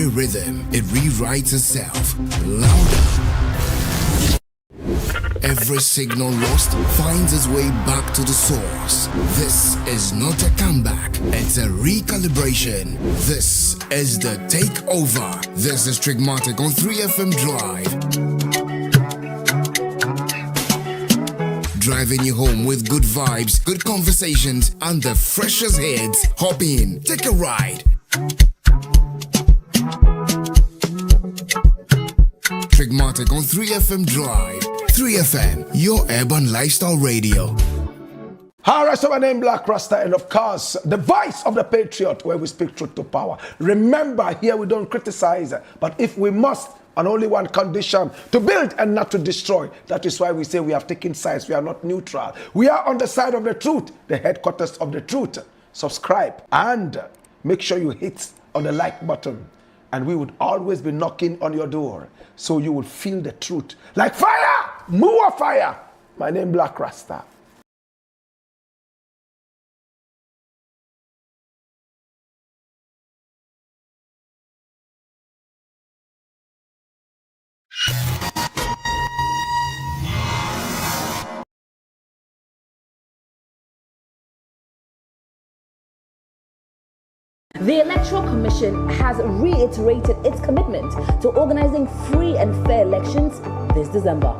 bury rhythm, it rewrites itself. Louder. Every signal lost finds its way back to the source. This is not a comeback, it's a recalibration. This is the takeover. This is Trigmatic on 3FM Drive. Driving you home with good vibes, good conversations, and the freshest hits. Hop in, take a ride. Trigmatic on 3FM Drive. 3FM, your urban lifestyle radio. Alright, so my name Blakk Rasta, and of course, the voice of the Patriot, where we speak truth to power. Remember, here we don't criticize, but if we must, on only one condition, to build and not to destroy. That is why we say we have taken sides. We are not neutral. We are on the side of the truth, the headquarters of the truth. Subscribe and make sure you hit on the like button. And we would always be knocking on your door, so you will feel the truth. Like fire! More fire! My name Blakk Rasta. The Electoral Commission has reiterated its commitment to organizing free and fair elections this December.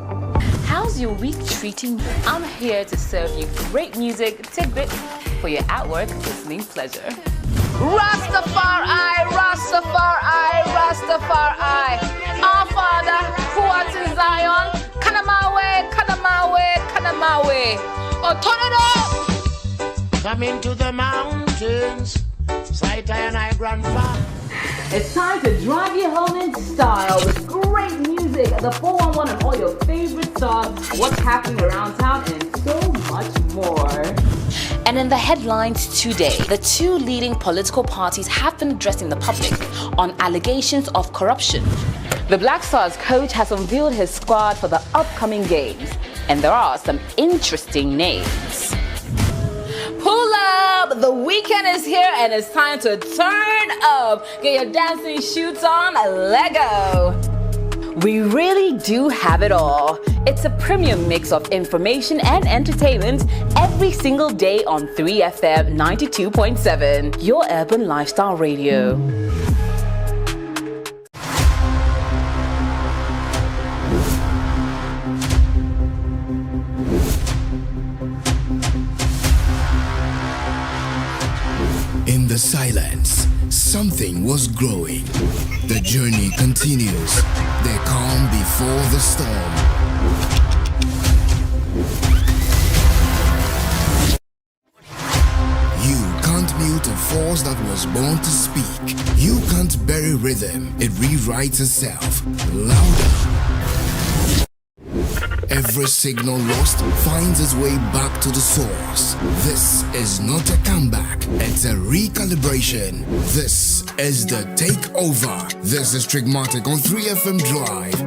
How's your week treating you? I'm here to serve you great music tidbits for your at-work listening pleasure. Rastafari, Rastafari, Rastafari. Our Father, who art in Zion, come my way, come my way, come my way. Oh, turn it up! Come into the mountains. Sight and I grandfather. It's time to drive you home in style with great music, the 411 and all your favorite songs, what's happening around town, and so much more. And in the headlines today, the two leading political parties have been addressing the public on allegations of corruption. The Black Stars coach has unveiled his squad for the upcoming games, and there are some interesting names. Pull up! The weekend is here and it's time to turn up. Get your dancing shoes on, Lego. We really do have it all. It's a premium mix of information and entertainment every single day on 3FM 92.7, your urban lifestyle radio. In the silence, something was growing. The journey continues. The calm before the storm. You can't mute a force that was born to speak. You can't bury rhythm, it rewrites itself. Louder. Every signal lost finds its way back to the source. This is not a comeback, it's a recalibration. This is the takeover. This is Trigmatic on 3FM Drive.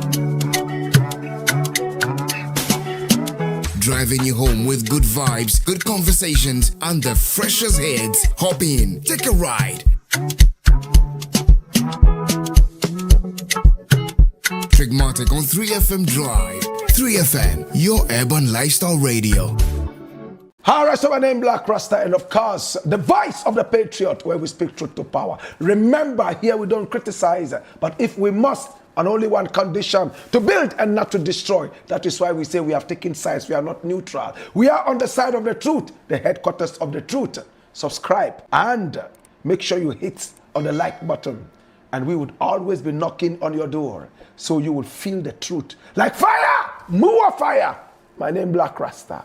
Driving you home with good vibes, good conversations, and the freshest hits. Hop in, take a ride. Trigmatic on 3FM Drive. 3FM, your urban lifestyle radio. Alright, so my name Blakk Rasta, and of course, the voice of the Patriot, where we speak truth to power. Remember, here we don't criticize, but if we must, on only one condition, to build and not to destroy. That is why we say we have taken sides. We are not neutral. We are on the side of the truth, the headquarters of the truth. Subscribe and make sure you hit on the like button. And we would always be knocking on your door, so you will feel the truth. Like fire! More fire! My name Blakk Rasta.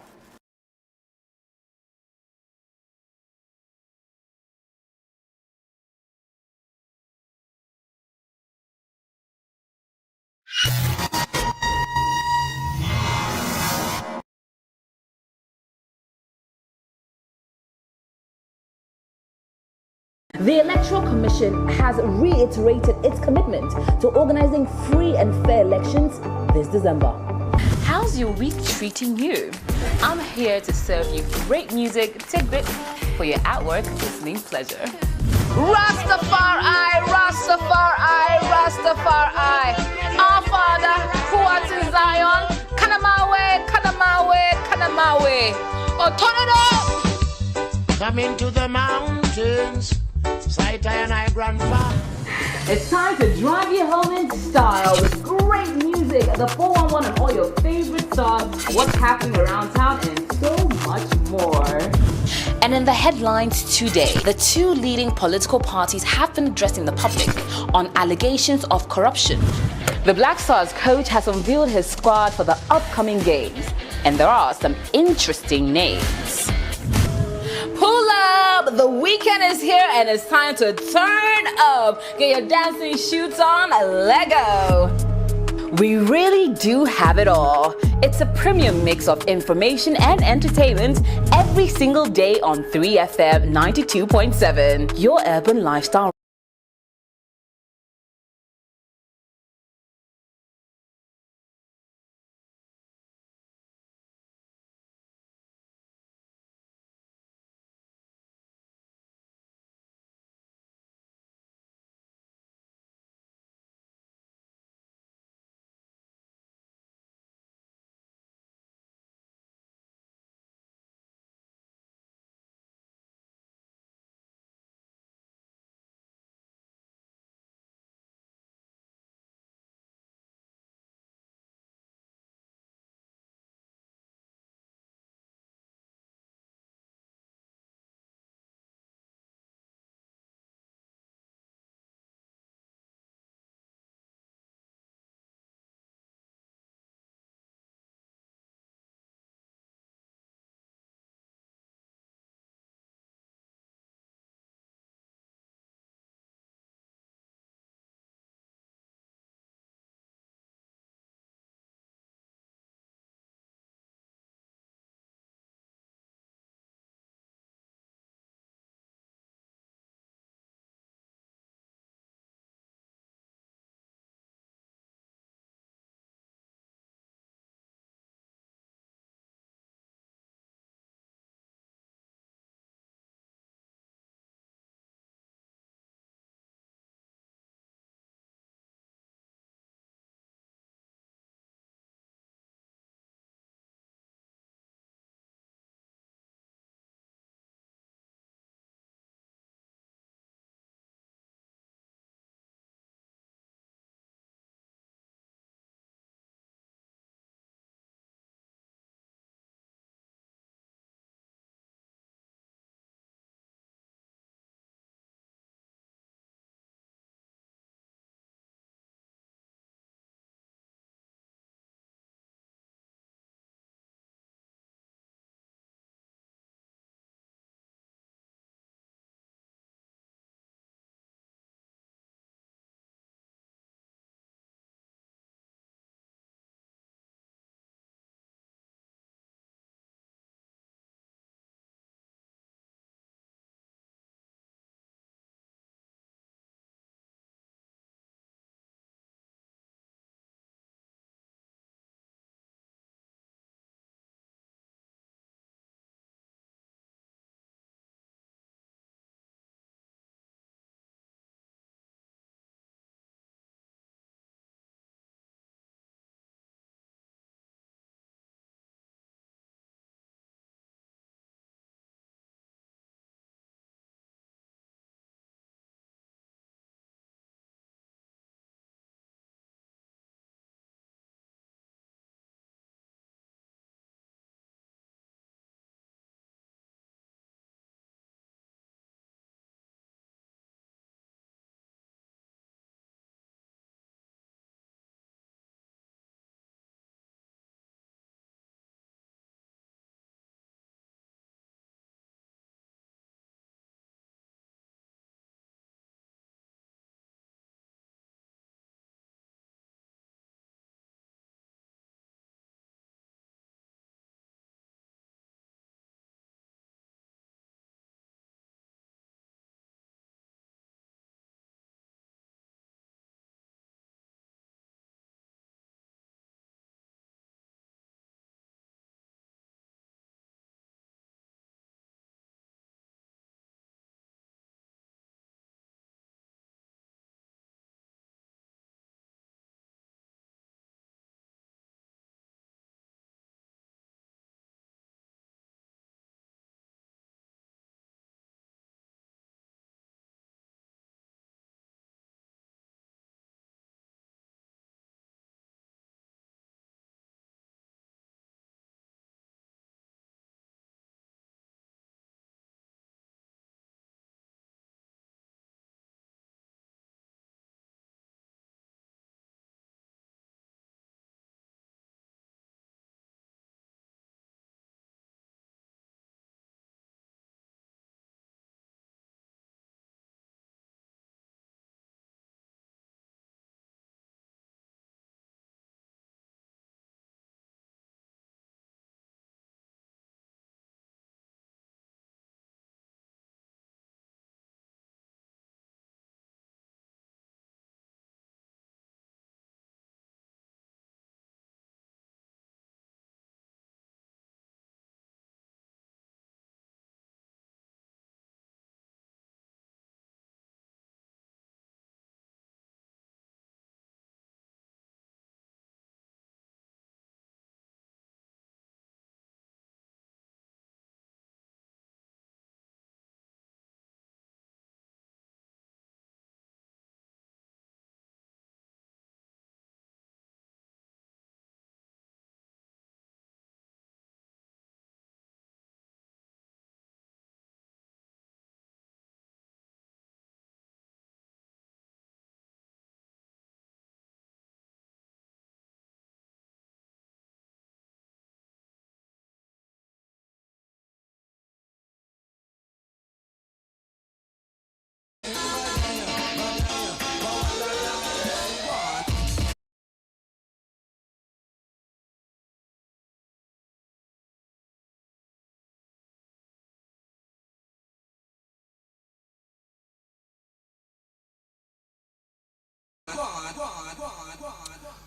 The Electoral Commission has reiterated its commitment to organizing free and fair elections this December. How's your week treating you? I'm here to serve you great music tidbits for your at-work listening pleasure. Rastafari, Rastafari, Rastafari. Our Father, who art in Zion, come my way, come my way, come my way. Oh, turn it up! Come into the mountains, sight and I grandfather. It's time to drive you home in style with great music, the 411 and all your favorite songs, what's happening around town, and so much more. And in the headlines today, the two leading political parties have been addressing the public on allegations of corruption. The Black Stars coach has unveiled his squad for the upcoming games, and there are some interesting names. Pull up! The weekend is here and it's time to turn up. Get your dancing shoes on, Lego. We really do have it all. It's a premium mix of information and entertainment every single day on 3FM 92.7, your urban lifestyle.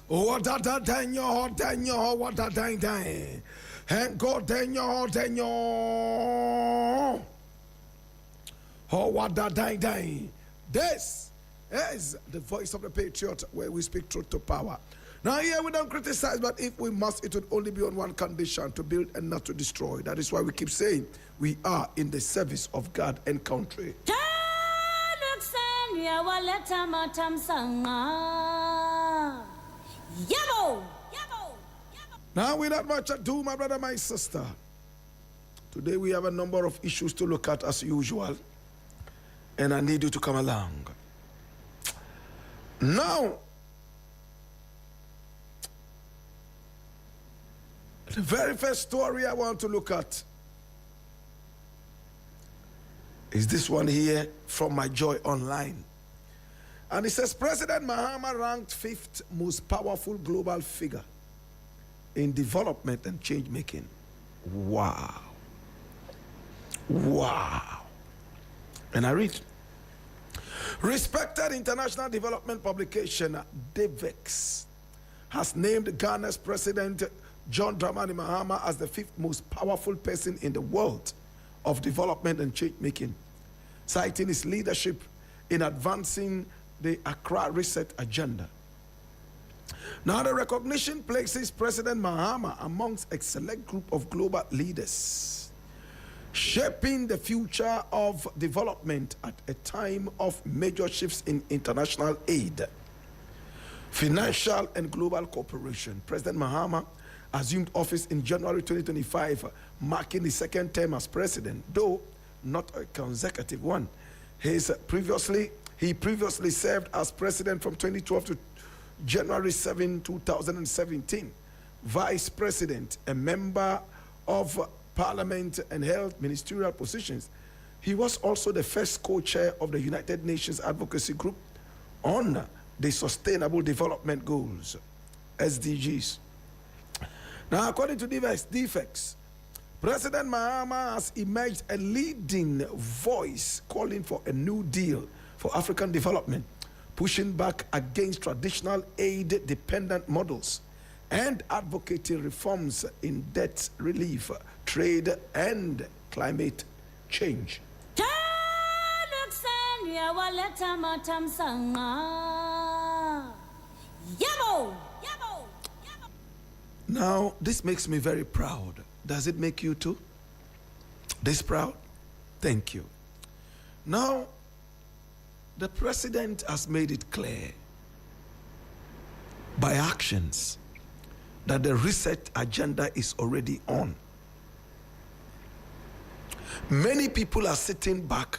What a danyo, what a dang. And go danyo. Oh, what a dang. This is the voice of the Patriot, where we speak truth to power. Now here we don't criticize, but if we must, it would only be on one condition: to build and not to destroy. That is why we keep saying we are in the service of God and country. Now without much ado, my brother, my sister, today we have a number of issues to look at as usual, and I need you to come along. Now, the very first story I want to look at is this one here from My Joy Online. And it says, President Mahama ranked 5th most powerful global figure in development and change making. Wow. Wow. And I read, respected international development publication DEVEX has named Ghana's President John Dramani Mahama as the 5th most powerful person in the world of development and change making, citing his leadership in advancing the Accra Reset Agenda. Now, the recognition places President Mahama amongst a select group of global leaders, shaping the future of development at a time of major shifts in international aid, financial and global cooperation. President Mahama assumed office in January 2025, marking his second term as president, though not a consecutive one. He previously served as president from 2012 to January 7, 2017, vice president, a member of parliament, and held ministerial positions. He was also the first co-chair of the United Nations Advocacy Group on the Sustainable Development Goals, SDGs. Now, according to DEVEX, President Mahama has emerged a leading voice calling for a new deal for African development, pushing back against traditional aid-dependent models and advocating reforms in debt relief, trade, and climate change. Now, this makes me very proud. Does it make you too? This proud? Thank you. Now, the president has made it clear by actions that the reset agenda is already on. Many people are sitting back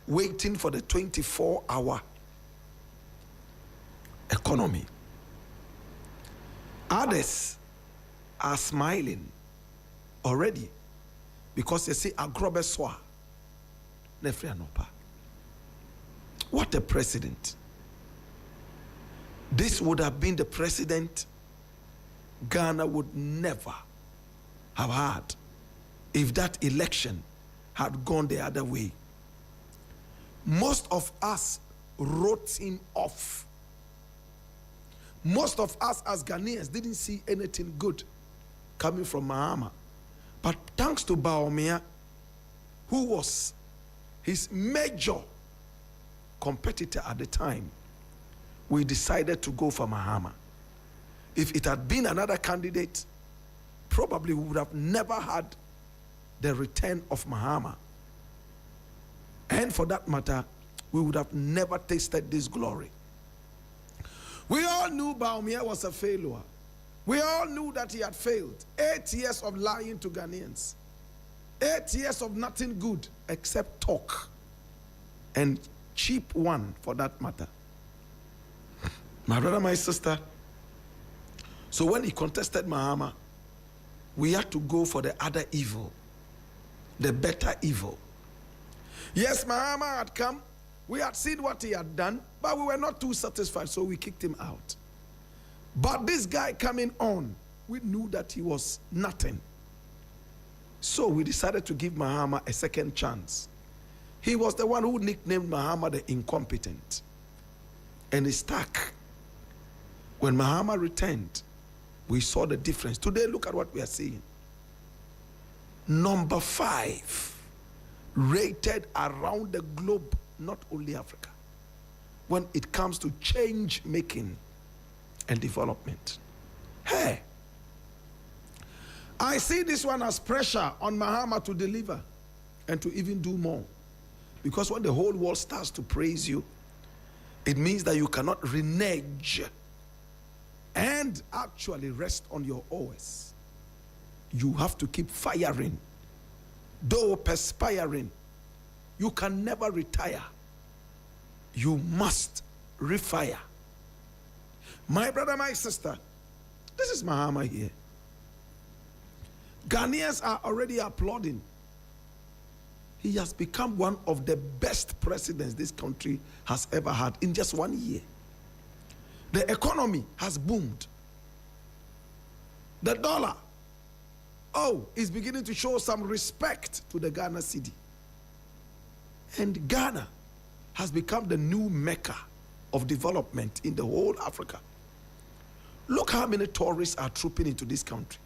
waiting for the 24-hour economy. Others are smiling already because they say agrobeswa nefrianopa. What a president. This would have been the president Ghana would never have had if that election had gone the other way. Most of us wrote him off. Most of us as Ghanaians didn't see anything good coming from Mahama. But thanks to Baumia, who was his major competitor at the time, we decided to go for Mahama. If it had been another candidate, probably we would have never had the return of Mahama. And for that matter, we would have never tasted this glory. We all knew Baumia was a failure. We all knew that he had failed. 8 years of lying to Ghanaians. 8 years of nothing good except talk. And cheap one for that matter. My brother, my sister. So when he contested Mahama, we had to go for the other evil. The better evil. Yes, Mahama had come. We had seen what he had done, but we were not too satisfied, so we kicked him out. But this guy coming on, we knew that he was nothing. So we decided to give Mahama a second chance. He was the one who nicknamed Mahama the incompetent. And he stuck When Mahama returned, we saw the difference. Today, look at what we are seeing. Number 5, rated around the globe, not only Africa, when it comes to change making and development. Hey, I see this one as pressure on Mahama to deliver and to even do more. Because when the whole world starts to praise you, it means that you cannot renege and actually rest on your oars. You have to keep firing, though perspiring. You can never retire. You must refire. My brother, my sister, this is Mahama here. Ghanaians are already applauding. He has become one of the best presidents this country has ever had in just 1 year. The economy has boomed. The dollar, is beginning to show some respect to the Ghana cedi. And Ghana has become the new mecca of development in the whole Africa. Look how many tourists are trooping into this country.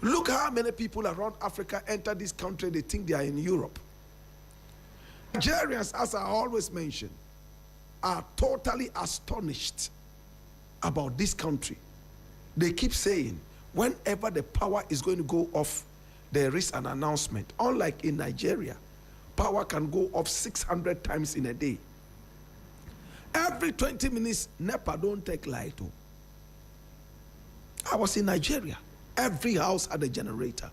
Look how many people around Africa enter this country, they think they are in Europe. Nigerians, as I always mention, are totally astonished about this country. They keep saying, whenever the power is going to go off, there is an announcement. Unlike in Nigeria, power can go off 600 times in a day. Every 20 minutes, NEPA don't take light. I was in Nigeria. Every house had a generator.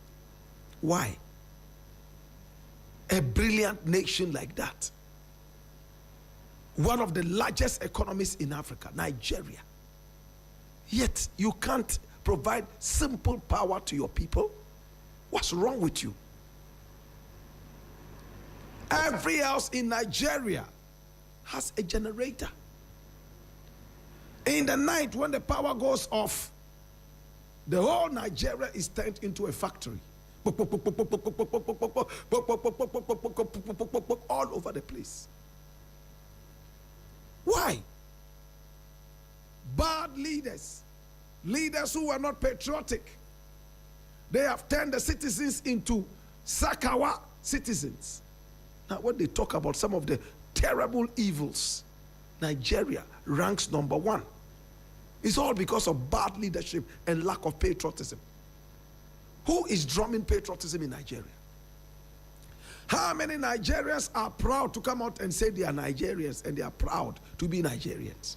Why? A brilliant nation like that. One of the largest economies in Africa, Nigeria. Yet you can't provide simple power to your people. What's wrong with you? Every house in Nigeria has a generator. In the night when the power goes off, the whole Nigeria is turned into a factory. All over the place. Why? Bad leaders. Leaders who are not patriotic. They have turned the citizens into Sakawa citizens. Now when they talk about some of the terrible evils, Nigeria ranks number 1. It's all because of bad leadership and lack of patriotism. Who is drumming patriotism in Nigeria? How many Nigerians are proud to come out and say they are Nigerians and they are proud to be Nigerians?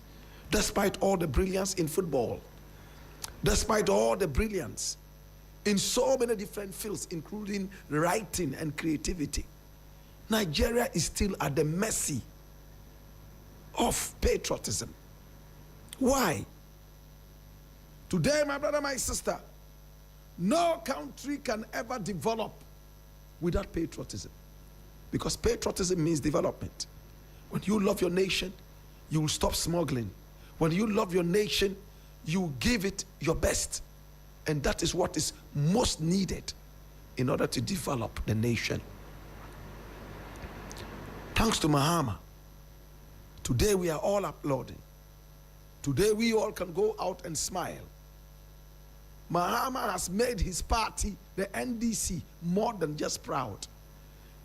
Despite all the brilliance in football, despite all the brilliance in so many different fields, including writing and creativity, Nigeria is still at the mercy of patriotism. Why? Today, my brother, my sister, no country can ever develop without patriotism. Because patriotism means development. When you love your nation, you will stop smuggling. When you love your nation, you give it your best. And that is what is most needed in order to develop the nation. Thanks to Mahama, today we are all applauding. Today we all can go out and smile. Mahama has made his party, the NDC, more than just proud.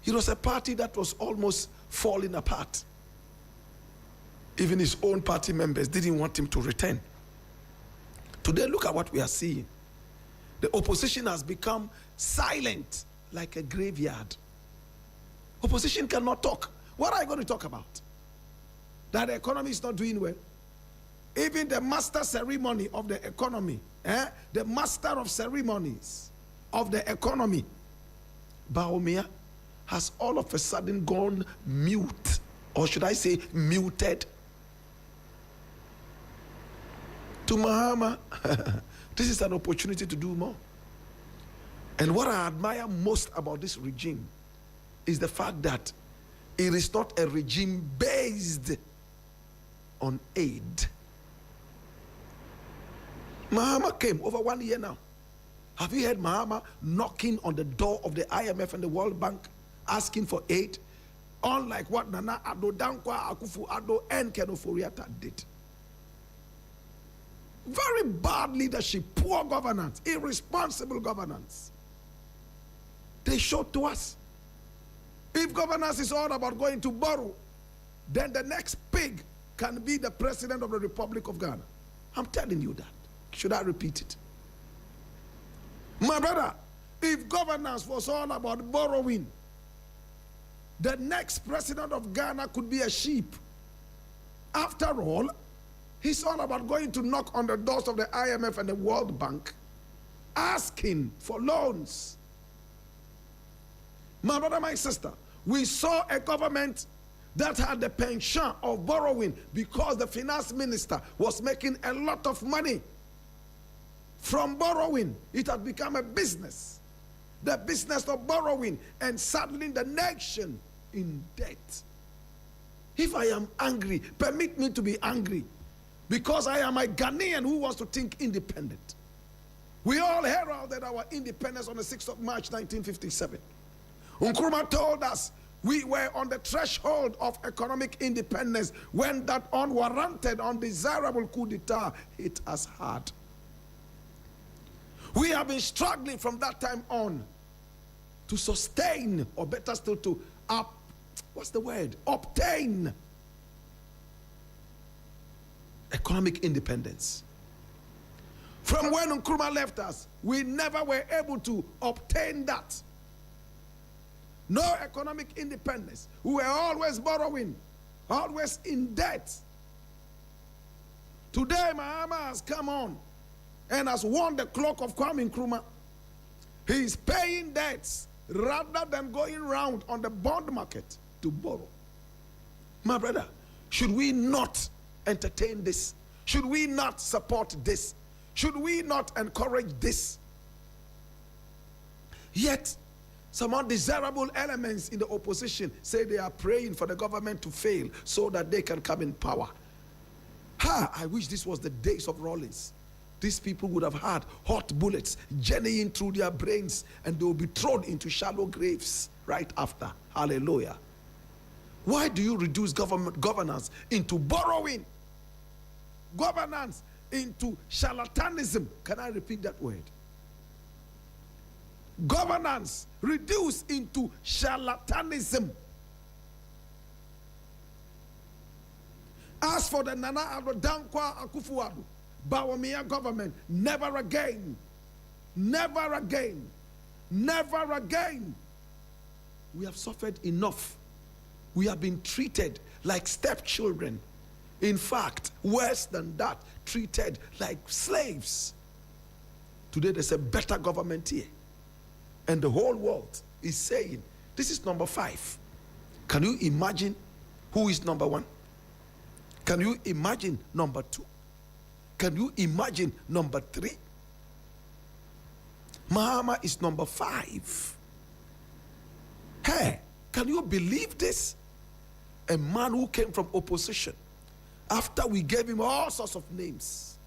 It was a party that was almost falling apart. Even his own party members didn't want him to return. Today, look at what we are seeing. The opposition has become silent like a graveyard. Opposition cannot talk. What are you going to talk about? That the economy is not doing well? Even the master ceremony of the economy, the master of ceremonies of the economy, Baumia, has all of a sudden gone mute, or should I say muted. To Mahama, this is an opportunity to do more. And what I admire most about this regime is the fact that it is not a regime based on aid. Mahama came over 1 year now. Have you heard Mahama knocking on the door of the IMF and the World Bank asking for aid? Unlike what Nana Addo Dankwa Akufo-Addo and Ken Ofori-Atta did. Very bad leadership, poor governance, irresponsible governance. They showed to us. If governance is all about going to borrow, then the next pig can be the president of the Republic of Ghana. I'm telling you that. Should I repeat it? My brother, if governance was all about borrowing, the next president of Ghana could be a sheep. After all, he's all about going to knock on the doors of the IMF and the World Bank, asking for loans. My brother, my sister, we saw a government that had the penchant of borrowing because the finance minister was making a lot of money from borrowing. It had become a business. The business of borrowing and saddling the nation in debt. If I am angry, permit me to be angry, because I am a Ghanaian who wants to think independent. We all heralded our independence on the 6th of March 1957. Nkrumah told us we were on the threshold of economic independence when that unwarranted, undesirable coup d'etat hit us hard. We have been struggling from that time on to sustain, or better still to obtain economic independence. From when Nkrumah left us, we never were able to obtain that. No economic independence. We were always borrowing, always in debt. Today, Mahama has come on and has won the clock of Kwame Nkrumah. He is paying debts rather than going round on the bond market to borrow. My brother, should we not entertain this? Should we not support this? Should we not encourage this? Yet, some undesirable elements in the opposition say they are praying for the government to fail so that they can come in power. I wish this was the days of Rawlings. These people would have had hot bullets journeying through their brains, and they will be thrown into shallow graves right after. Hallelujah. Why do you reduce governance into borrowing? Governance into charlatanism. Can I repeat that word? Governance reduced into charlatanism. As for the Nana Addo Dankwa Akufo-Addo Bawumia government, never again, never again, never again. We have suffered enough. We have been treated like stepchildren. In fact, worse than that, treated like slaves. Today there's a better government here, and the whole world is saying this is number 5. Can you imagine who is number 1? Can you imagine number 2? Can you imagine number 3? Mahama is number 5. Hey, can you believe this? A man who came from opposition, after we gave him all sorts of names,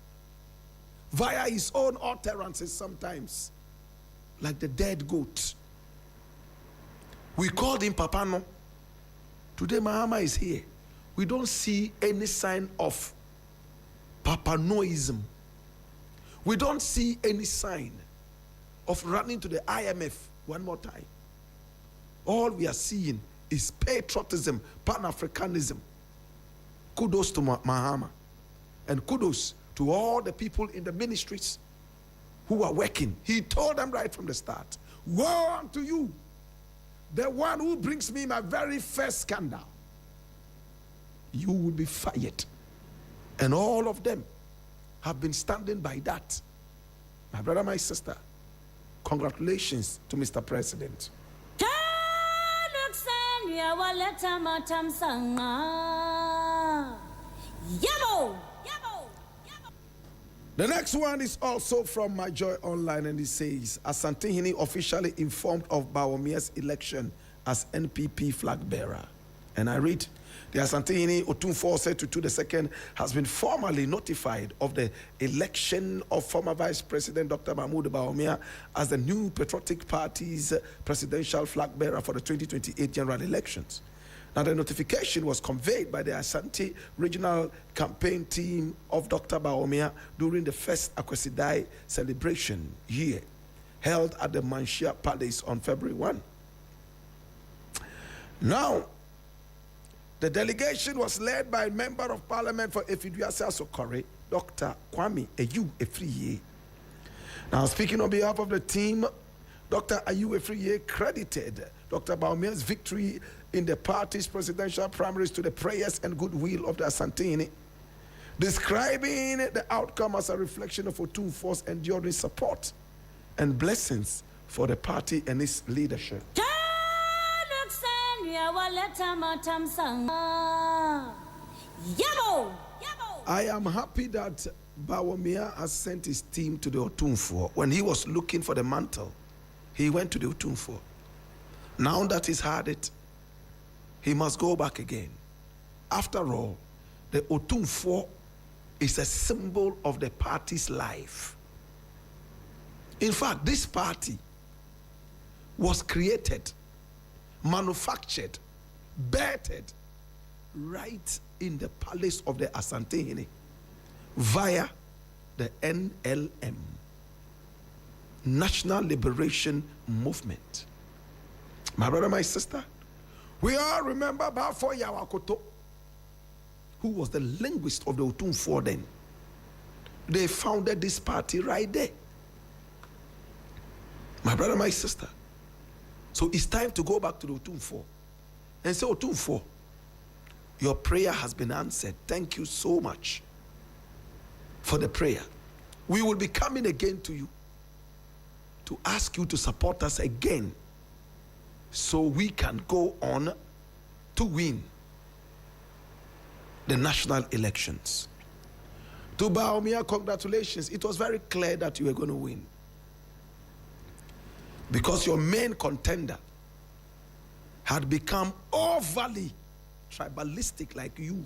via his own utterances sometimes, like the dead goat. We called him Papano. Today Mahama is here. We don't see any sign of Papanoism. We don't see any sign of running to the IMF one more time. All we are seeing is patriotism, Pan-Africanism. Kudos to Mahama, and kudos to all the people in the ministries who are working. He told them right from the start, woe unto you, the one who brings me my very first scandal. You will be fired. And all of them have been standing by that. My brother, my sister, congratulations to Mr. President. The next one is also from My Joy Online, and it says, Asantehene officially informed of Bawumia's election as NPP flag bearer. And I read, the Asantehene Otumfuo Tutu II has been formally notified of the election of former Vice President Dr. Mahmoud Bawumia as the new Patriotic Party's presidential flag bearer for the 2028 general elections. Now, the notification was conveyed by the Asante Regional Campaign Team of Dr. Bawumia during the first Akwasidai celebration here, held at the Manshia Palace on February 1. Now, the delegation was led by Member of Parliament for Efiduase Asokore, Dr. Kwame Ayu Efriye. Now, speaking on behalf of the team, Dr. Ayu Efriye credited Dr. Bawumia's victory in the party's presidential primaries to the prayers and goodwill of the Asantehene, describing the outcome as a reflection of Otumfuo's enduring support and blessings for the party and its leadership. I am happy that Bawumia has sent his team to the Otumfuo. When he was looking for the mantle, he went to the Otumfuo. Now that he's had it, he must go back again. After all, the Otumfuo is a symbol of the party's life. In fact, this party was created, manufactured, birthed right in the palace of the Asantehene via the NLM, National Liberation Movement. My brother, my sister, we all remember Bafo Yawakoto, who was the linguist of the Otumfuo then. They founded this party right there. My brother, my sister. So it's time to go back to the Otumfuo and say, Otumfuo, your prayer has been answered. Thank you so much for the prayer. We will be coming again to you to ask you to support us again so we can go on to win the national elections. To Bawumia, congratulations. It was very clear that you were going to win, because your main contender had become overly tribalistic like you.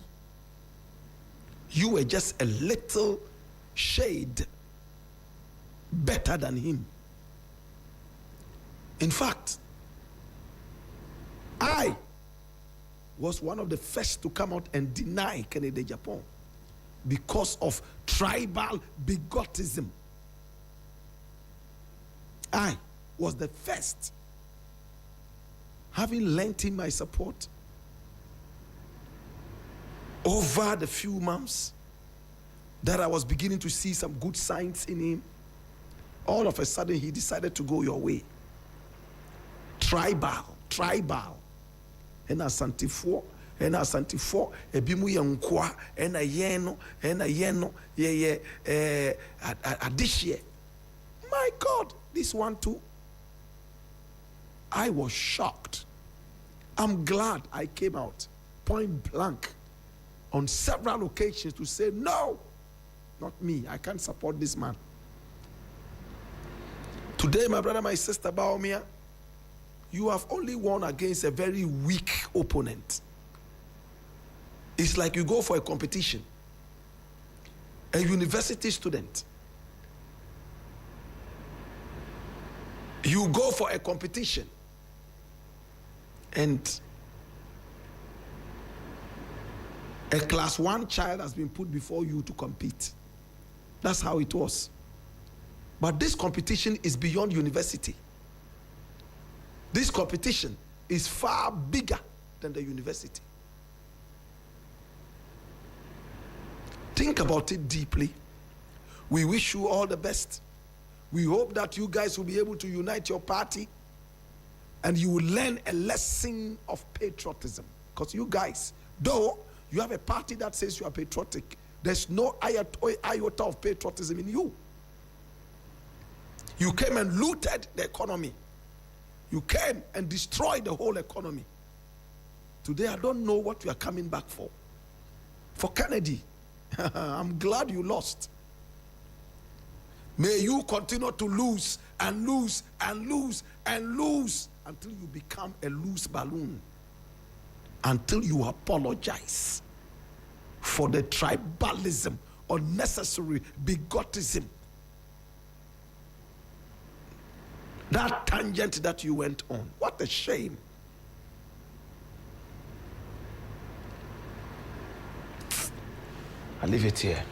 You were just a little shade better than him. In fact, I was one of the first to come out and deny Kennedy Japan because of tribal bigotism. I was the first, having lent him my support over the few months that I was beginning to see some good signs in him. All of a sudden, he decided to go your way. Tribal. And Asantifo, ebimu yankwa, and a yeno, adishye. My God, this one too. I was shocked. I'm glad I came out point blank on several occasions to say, no, not me. I can't support this man. Today, my brother, my sister, Bawumia, you have only won against a very weak opponent. It's like you go for a competition. A university student. You go for a competition and a class 1 child has been put before you to compete. That's how it was. But this competition is beyond university. This competition is far bigger than the university. Think about it deeply. We wish you all the best. We hope that you guys will be able to unite your party and you will learn a lesson of patriotism. Because you guys, though you have a party that says you are patriotic, there's no iota of patriotism in you. You came and looted the economy. You came and destroyed the whole economy. Today, I don't know what you are coming back for. For Kennedy, I'm glad you lost. May you continue to lose and lose and lose and lose until you become a loose balloon. Until you apologize for the tribalism, unnecessary bigotism, that tangent that you went on. What a shame. I leave it here.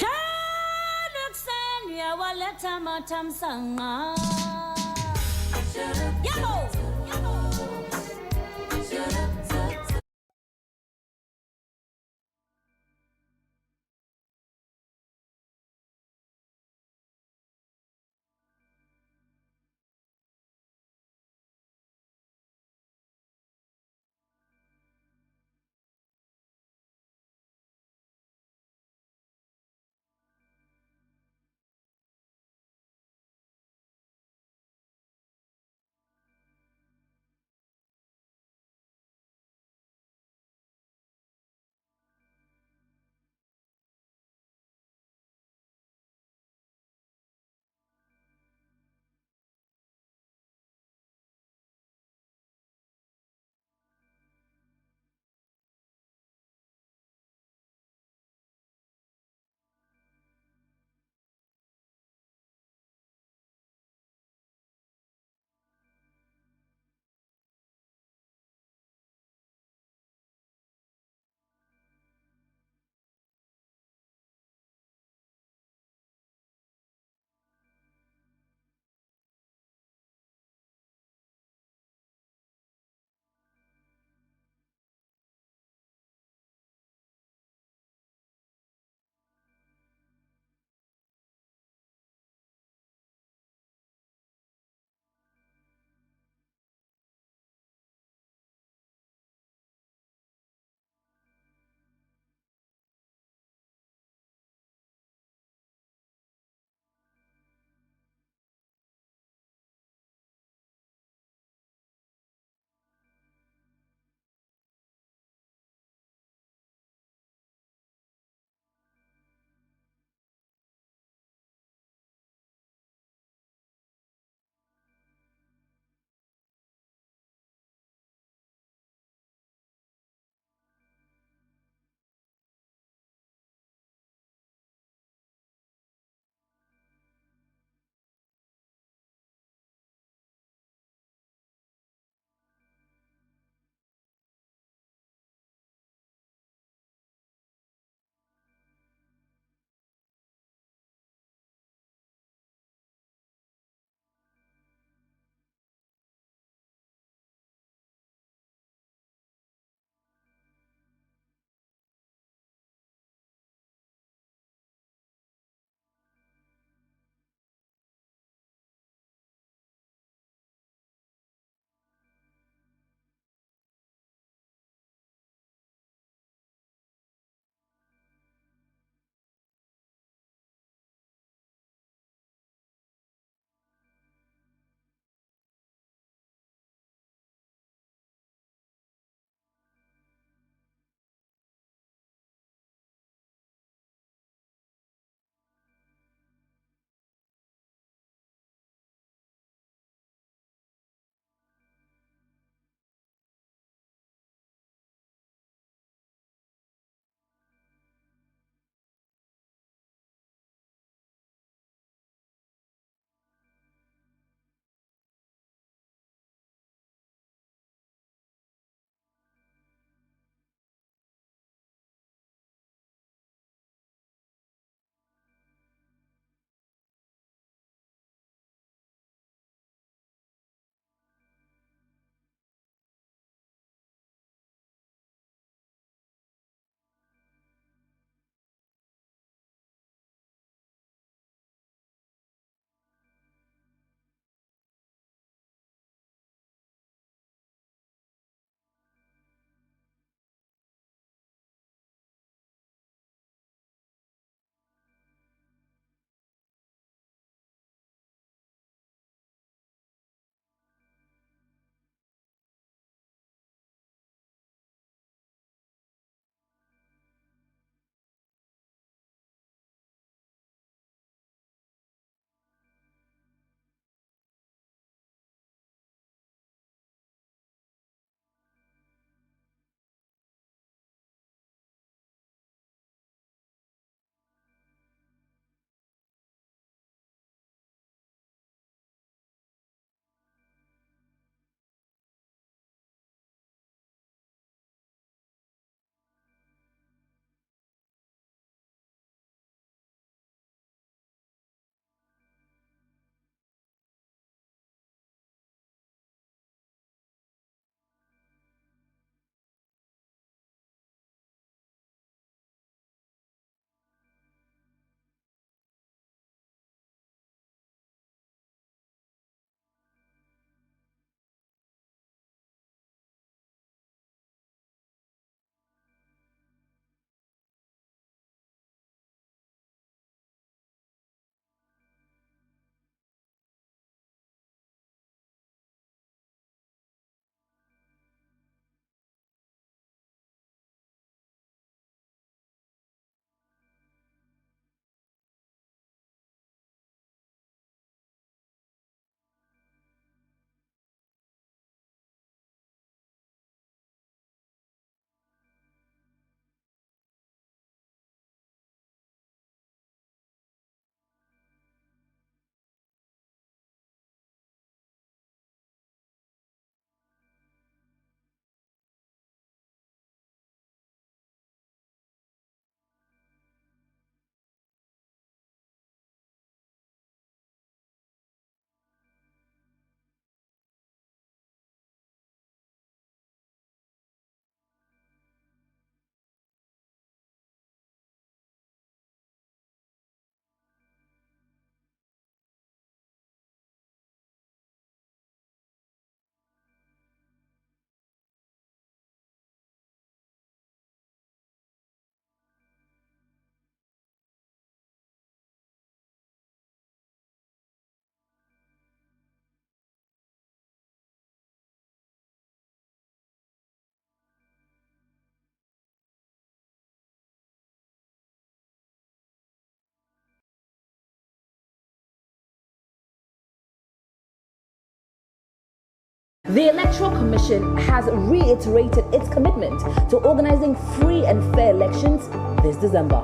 The Electoral Commission has reiterated its commitment to organizing free and fair elections this December.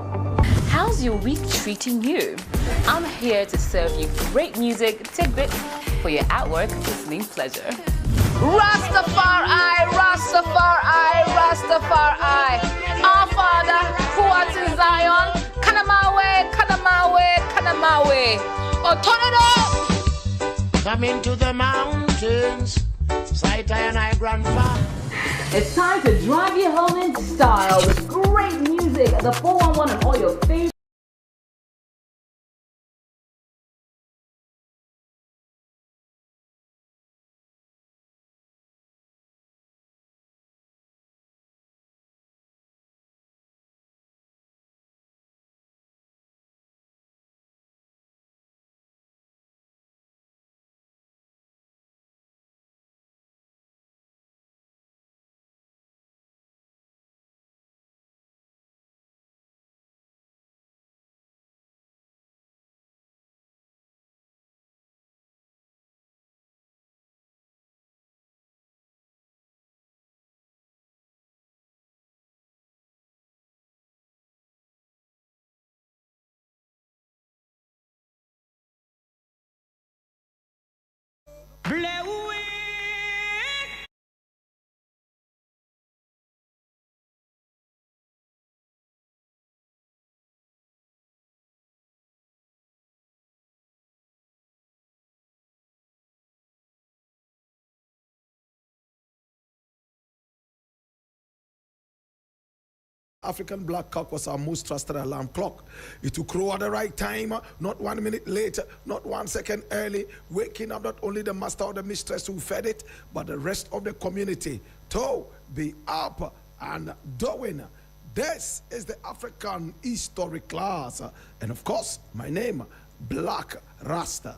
How's your week treating you? I'm here to serve you great music tidbits for your at-work listening pleasure. Rastafari, Rastafari, Rastafari. Our Father, who art in Zion, Kanamawe, Kanamawe, Kanamawe. Oh, turn it up! Coming to the mountains, sight and I grandfather. It's time to drive you home in style with great music, the 411 and all your favorite. African black cock was our most trusted alarm clock. It would crow at the right time, not 1 minute later, not 1 second early, waking up not only the master or the mistress who fed it, but the rest of the community to be up and doing. This is the African history class. And of course, my name, Blakk Rasta.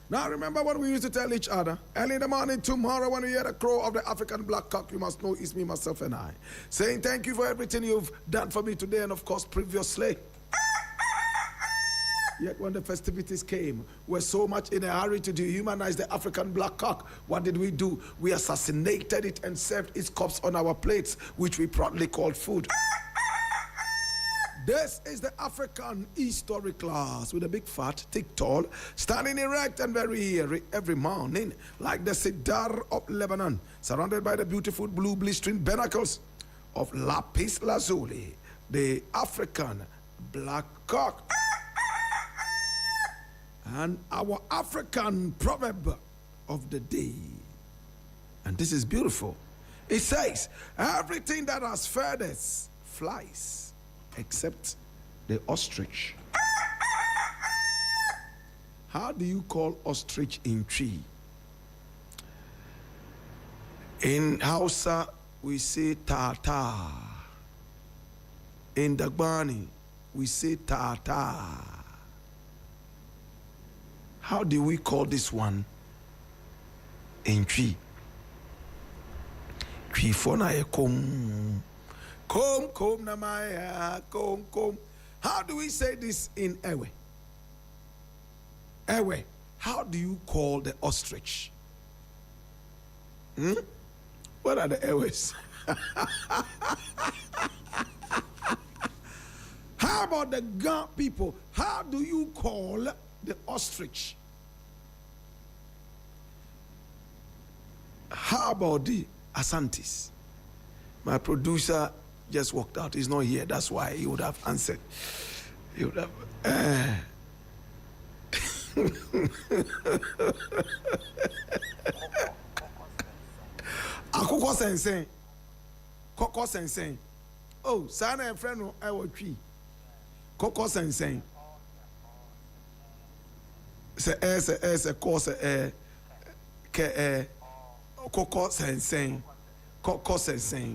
Now remember what we used to tell each other. Early in the morning tomorrow when we hear the crow of the African black cock, you must know it's me, myself, and I. Saying thank you for everything you've done for me today and of course previously. Yet when the festivities came, we're so much in a hurry to dehumanize the African black cock. What did we do? We assassinated it and served its corpse on our plates, which we proudly called food. This is the African history class with a big fat, thick, tall, standing erect and very hairy every morning, like the cedar of Lebanon, surrounded by the beautiful blue blistering pinnacles of lapis lazuli, the African black cock. And our African proverb of the day. And this is beautiful. It says, everything that has feathers flies, except the ostrich. How do you call ostrich in tree? In Hausa, we say tata. In Dagbani, we say tata. How do we call this one in tree? Tree fona ekom. Kom na maya, kom. How do we say this in Ewe? Ewe, how do you call the ostrich? What are the Ewes? How about the Ga people? How do you call the ostrich? How about the Asantis? My producer just walked out. He's not here. That's why he would have answered. He would have. Akoko sensei. Koko sensei. Oh, sana and friend I will tree. Koko sensei. Se course ke Koko sensei. Koko sensei.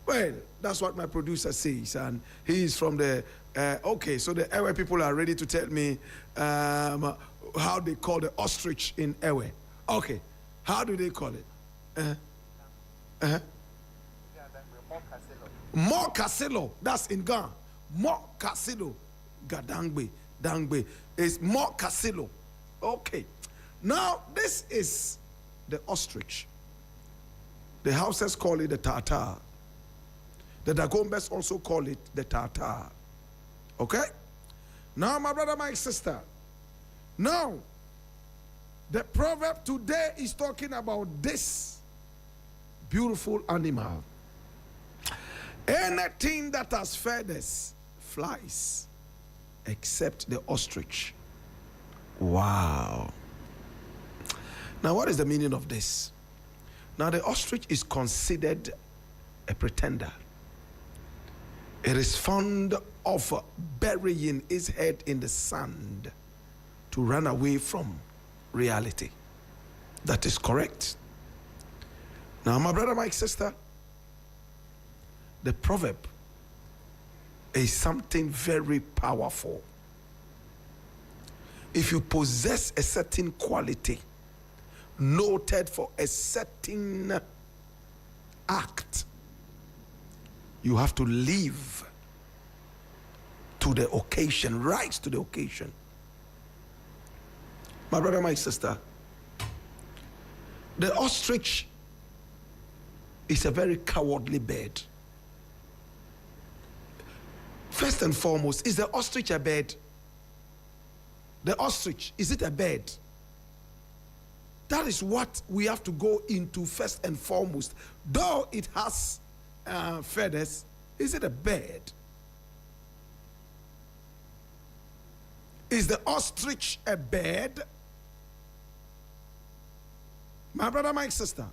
Well, that's what my producer says, and he is from the. Okay, so the Ewe people are ready to tell me how they call the ostrich in Ewe. Okay, how do they call it? More Casilo. That's in Ghana. More Casilo. Gadangbe. Dangbe is more Casilo. Okay. Now, this is the ostrich. The Hausas call it the tartar. The Dagombes also call it the tartar. Okay? Now, my brother, my sister. Now, the proverb today is talking about this beautiful animal. Anything that has feathers flies, except the ostrich. Wow. Now, what is the meaning of this? Now, the ostrich is considered a pretender. It is fond of burying its head in the sand to run away from reality. That is correct. Now, my brother, my sister, the proverb is something very powerful. If you possess a certain quality, noted for a certain act, you have to live to the occasion, rise to the occasion. My brother, my sister, the ostrich is a very cowardly bird. First and foremost, is the ostrich a bird? The ostrich, is it a bird? That is what we have to go into first and foremost. Though it has feathers, is it a bird? Is the ostrich a bird? My brother, my sister,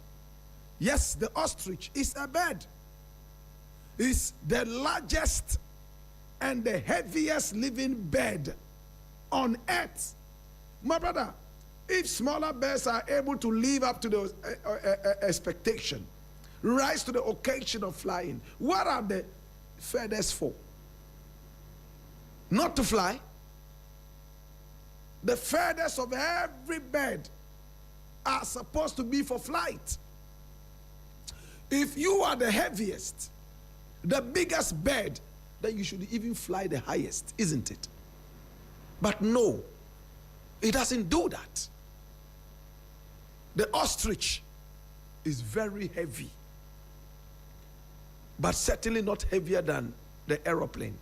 yes, the ostrich is a bird. It's the largest and the heaviest living bird on earth. My brother, if smaller birds are able to live up to the expectation, rise to the occasion of flying, what are the feathers for? Not to fly. The feathers of every bird are supposed to be for flight. If you are the heaviest, the biggest bird, then you should even fly the highest, isn't it? But no, it doesn't do that. The ostrich is very heavy, but certainly not heavier than the aeroplane.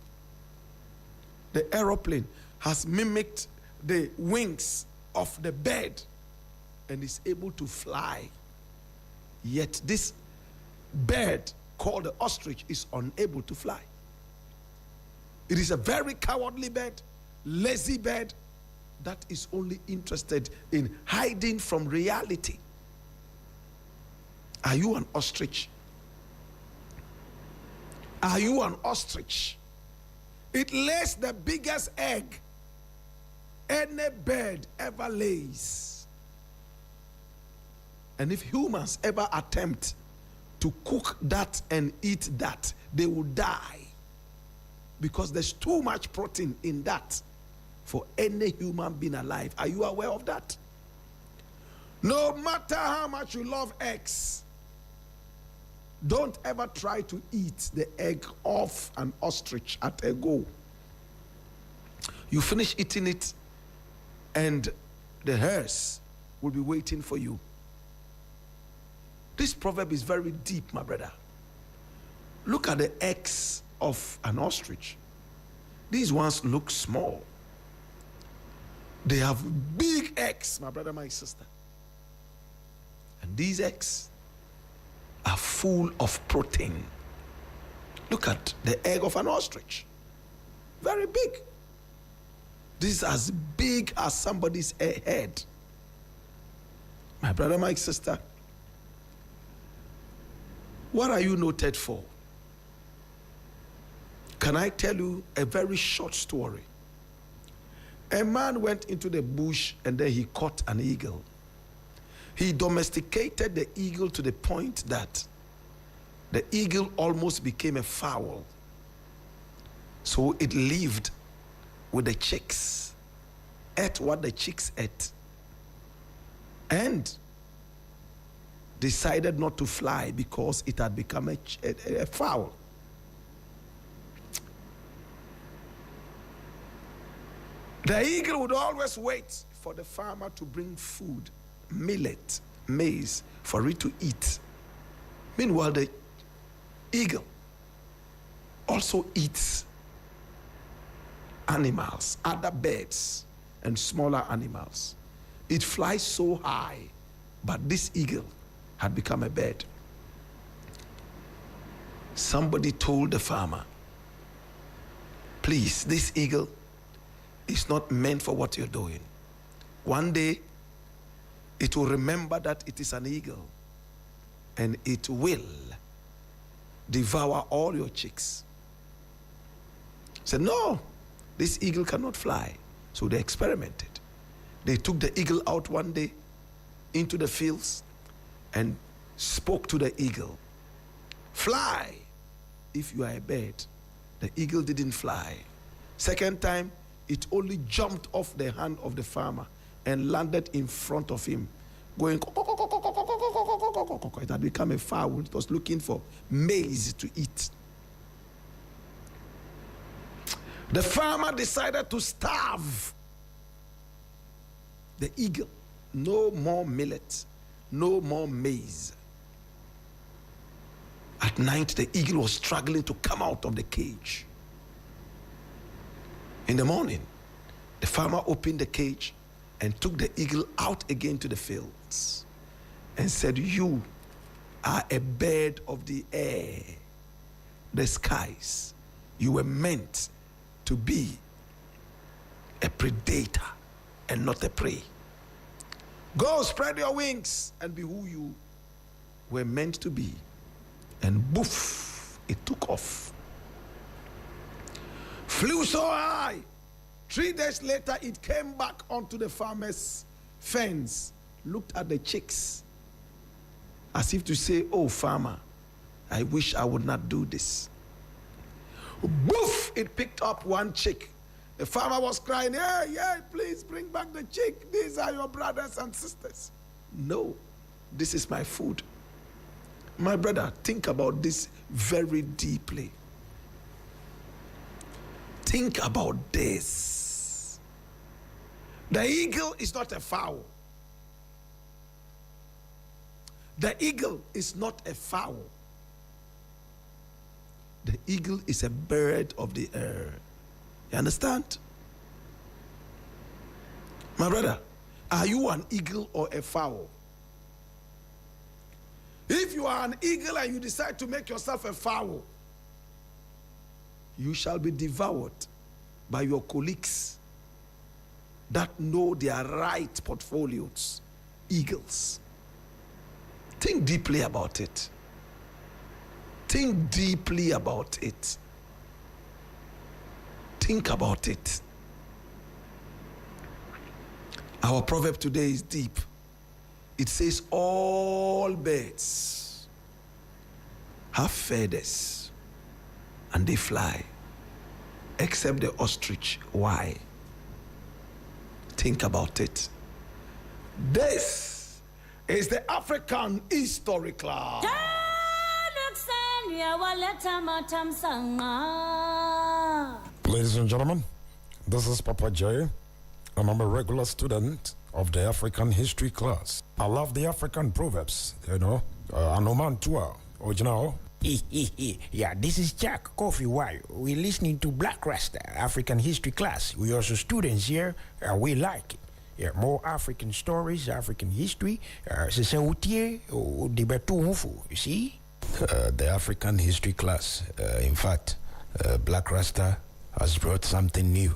The aeroplane has mimicked the wings of the bird and is able to fly. Yet this bird called the ostrich is unable to fly. It is a very cowardly bird, lazy bird that is only interested in hiding from reality. Are you an ostrich? Are you an ostrich? It lays the biggest egg any bird ever lays. And if humans ever attempt to cook that and eat that, they will die, because there's too much protein in that for any human being alive. Are you aware of that? No matter how much you love eggs, don't ever try to eat the egg of an ostrich at a go. You finish eating it and the hairs will be waiting for you. This proverb is very deep, my brother. Look at the eggs of an ostrich. These ones look small. They have big eggs, my brother, my sister. And these eggs are full of protein. Look at the egg of an ostrich. Very big. This is as big as somebody's head. My brother, my sister, what are you noted for? Can I tell you a very short story? A man went into the bush and then he caught an eagle. He domesticated the eagle to the point that the eagle almost became a fowl. So it lived with the chicks, ate what the chicks ate, and decided not to fly because it had become a fowl. The eagle would always wait for the farmer to bring food, millet, maize, for it to eat. Meanwhile, the eagle also eats animals, other birds, and smaller animals. It flies so high, but this eagle had become a bird. Somebody told the farmer, please, this eagle is not meant for what you're doing. One day, it will remember that it is an eagle, and it will devour all your chicks. He said, no, this eagle cannot fly. So they experimented. They took the eagle out one day into the fields and spoke to the eagle. Fly if you are a bird. The eagle didn't fly. Second time, it only jumped off the hand of the farmer and landed in front of him, going. It had become a fowl. It was looking for maize to eat. The farmer decided to starve the eagle. No more millet, no more maize. At night, the eagle was struggling to come out of the cage. In the morning, the farmer opened the cage and took the eagle out again to the fields and said, you are a bird of the air, the skies. You were meant to be a predator and not a prey. Go spread your wings and be who you were meant to be. And boof, it took off. Flew so high. 3 days later, it came back onto the farmer's fence, looked at the chicks, as if to say, oh, farmer, I wish I would not do this. Boof, it picked up one chick. The farmer was crying, hey, please bring back the chick. These are your brothers and sisters. No, this is my food. My brother, think about this very deeply. Think about this. The eagle is not a fowl. The eagle is not a fowl. The eagle is a bird of the air. You understand? My brother, are you an eagle or a fowl? If you are an eagle and you decide to make yourself a fowl, you shall be devoured by your colleagues that know their right portfolios, eagles. Think deeply about it. Think deeply about it. Think about it. Our proverb today is deep. It says all birds have feathers and they fly, except the ostrich. Why? Think about it. This is the African History Club. Ladies and gentlemen, this is Papa J, and I'm a regular student of the African History class. I love the African proverbs, Anoman Tua, original. Yeah, this is Jack Coffee While. We're listening to Blakk Rasta, African History class. We also students here, and we like it. Yeah, more African stories, African history. You see? The African History class, in fact, Blakk Rasta has brought something new.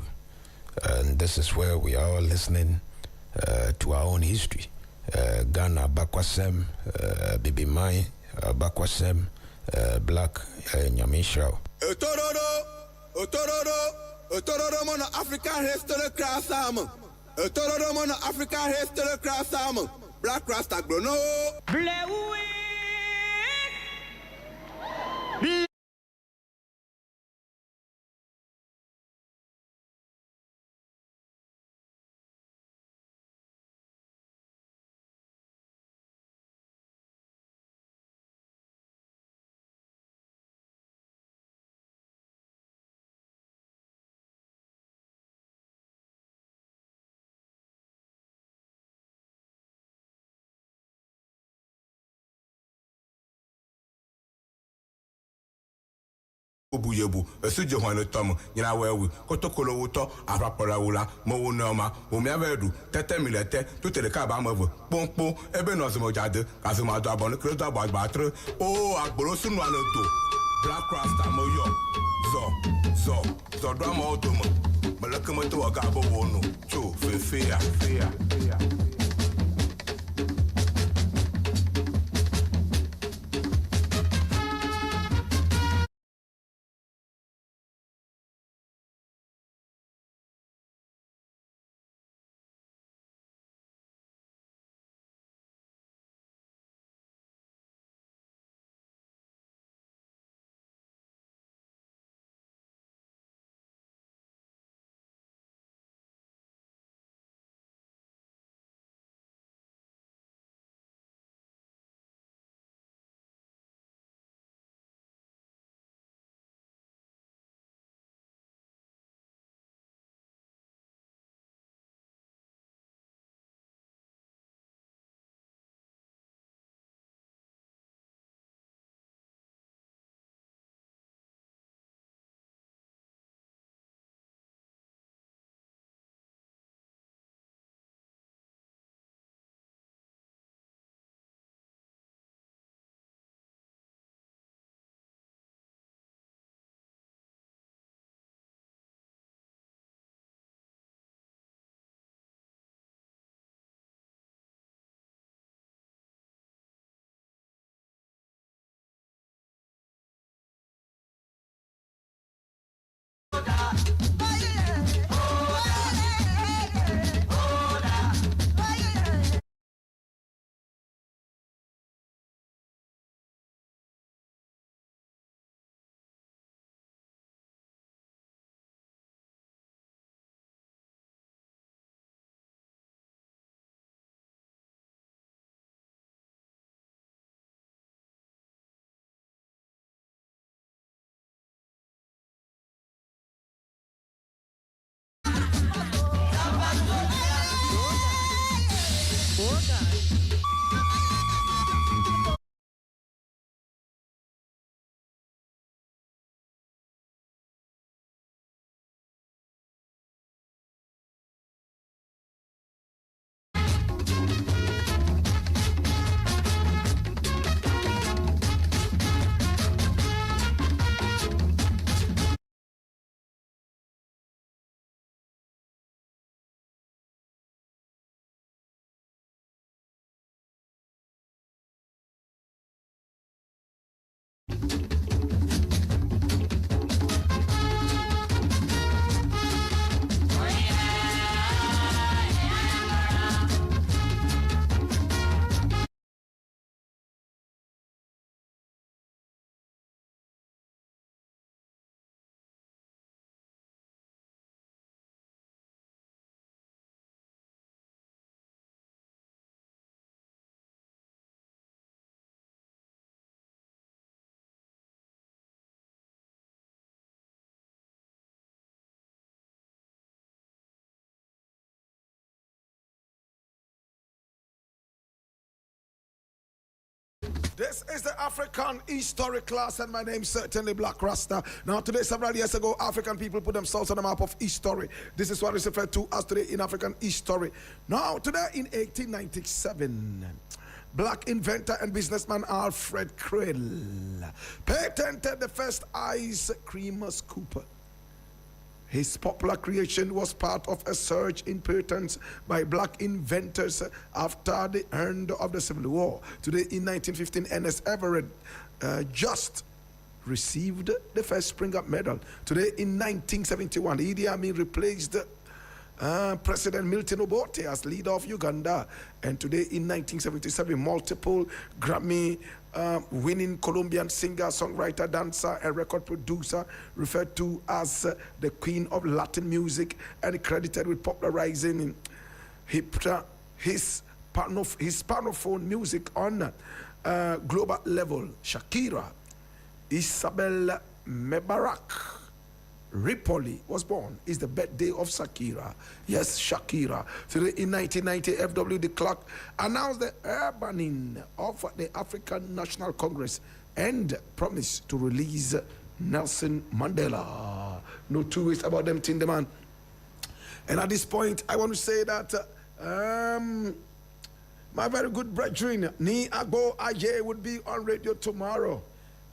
And this is where we are all listening to our own history. Ghana, Bakwasem, Bibi Mai, Bakwasem, Black, Nyamishrao. Otororo mono African history class am. Otororo mono African history class am. Blakk Rasta grono. Buyebu, a sujo on the tom, Yanawe, Kotokolo Wuto, Araparawula, Mounoma, Umiavedu, Tete Milete, to the Cabam, Pompo, Ebenosmojade, Azumada Bon, Crota Batre, oh, Agborosun one or two, Blakk Rasta Moyo, Zo, drama automa, Malakamatu Agabo Wono, Cho, fear. This is the African History class, and my name is certainly Blakk Rasta. Now, today, several years ago, African people put themselves on the map of history. This is what is referred to as today in African history. Now, today in 1897, black inventor and businessman Alfred Krill patented the first ice cream scooper. His popular creation was part of a surge in patents by black inventors after the end of the Civil War. Today in 1915, Ernest Everett just received the first Springer Medal. Today in 1971, Idi Amin replaced President Milton Obote as leader of Uganda. And today in 1977, multiple Grammy winning Colombian singer, songwriter, dancer, and record producer, referred to as the queen of Latin music and credited with popularizing his Hispanophone music on global level. Shakira Isabel Mebarak Ripoli was born. Is the birthday of Shakira. Yes, Shakira. Today in 1990, F.W. de Klerk announced the urbaning of the African National Congress and promised to release Nelson Mandela. No two ways about them thing, the man. And at this point, I want to say that my very good brethren, Ni Agbo Aye, would be on radio tomorrow.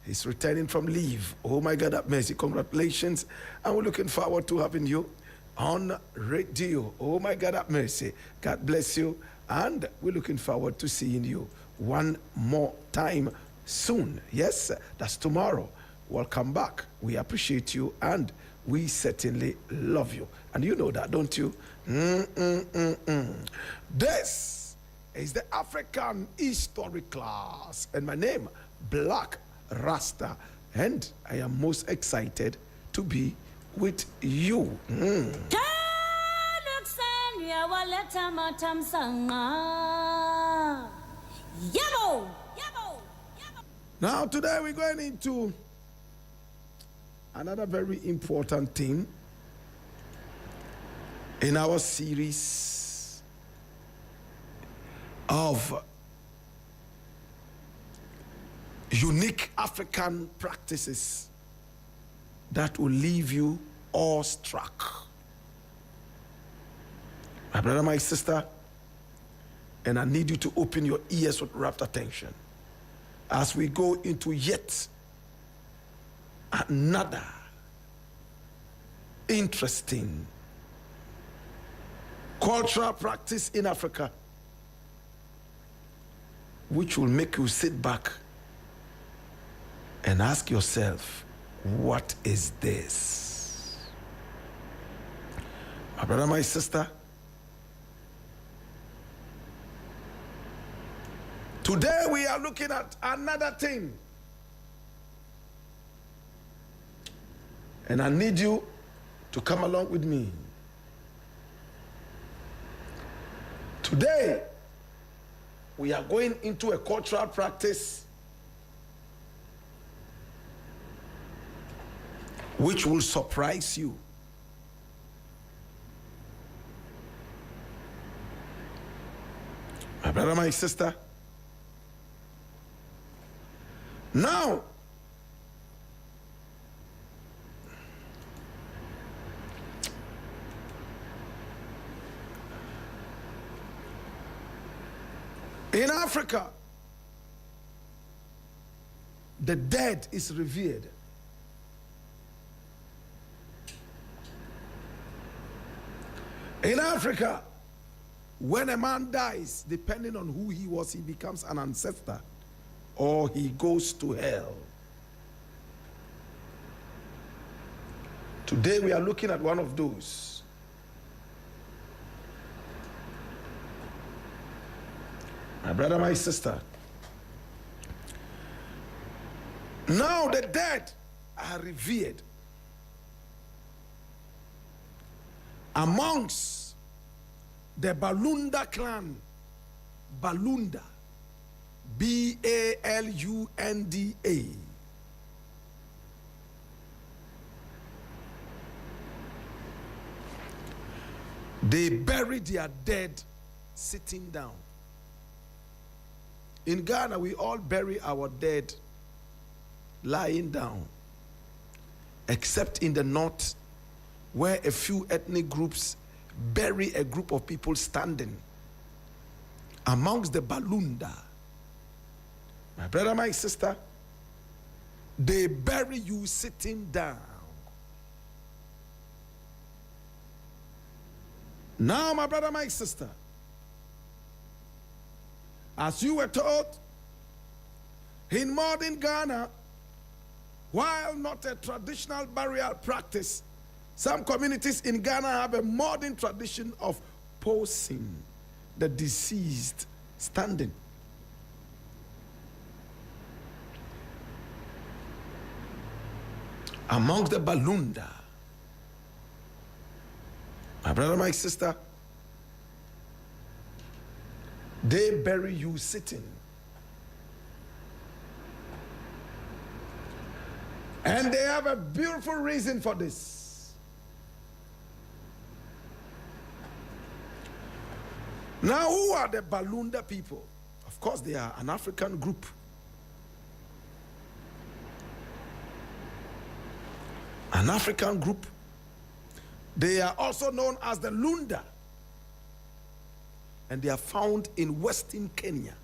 He's returning from leave. Oh my God, that mercy. Congratulations. And we're looking forward to having you on radio. Oh my God, that mercy. God bless you. And we're looking forward to seeing you one more time soon. Yes, that's tomorrow. Welcome back. We appreciate you and we certainly love you. And you know that, don't you? This is the African History class. And my name, Blakk Rasta. And I am most excited to be with you. Now today we're going into another very important thing in our series of unique African practices that will leave you awestruck. My brother, my sister, and I need you to open your ears with rapt attention as we go into yet another interesting cultural practice in Africa, which will make you sit back and ask yourself, what is this? My brother, my sister, today we are looking at another thing. And I need you to come along with me. Today, we are going into a cultural practice which will surprise you. My brother, my sister, now, in Africa, the dead is revered. In Africa, when a man dies, depending on who he was, he becomes an ancestor or he goes to hell. Today we are looking at one of those. My brother, my sister. Now the dead are revered amongst the Balunda clan. Balunda, B-A-L-U-N-D-A. They bury their dead sitting down. In Ghana, we all bury our dead lying down, except in the north, where a few ethnic groups bury a group of people standing. Amongst the Balunda, my brother, my sister, they bury you sitting down. Now, my brother, my sister, as you were taught, in modern Ghana, while not a traditional burial practice, some communities in Ghana have a modern tradition of posing the deceased standing. Amongst the Balunda, my brother, my sister, they bury you sitting. And they have a beautiful reason for this. Now, who are the Balunda people? Of course, they are an African group. an African group. They are also known as the Lunda, and they are found in western Kenya.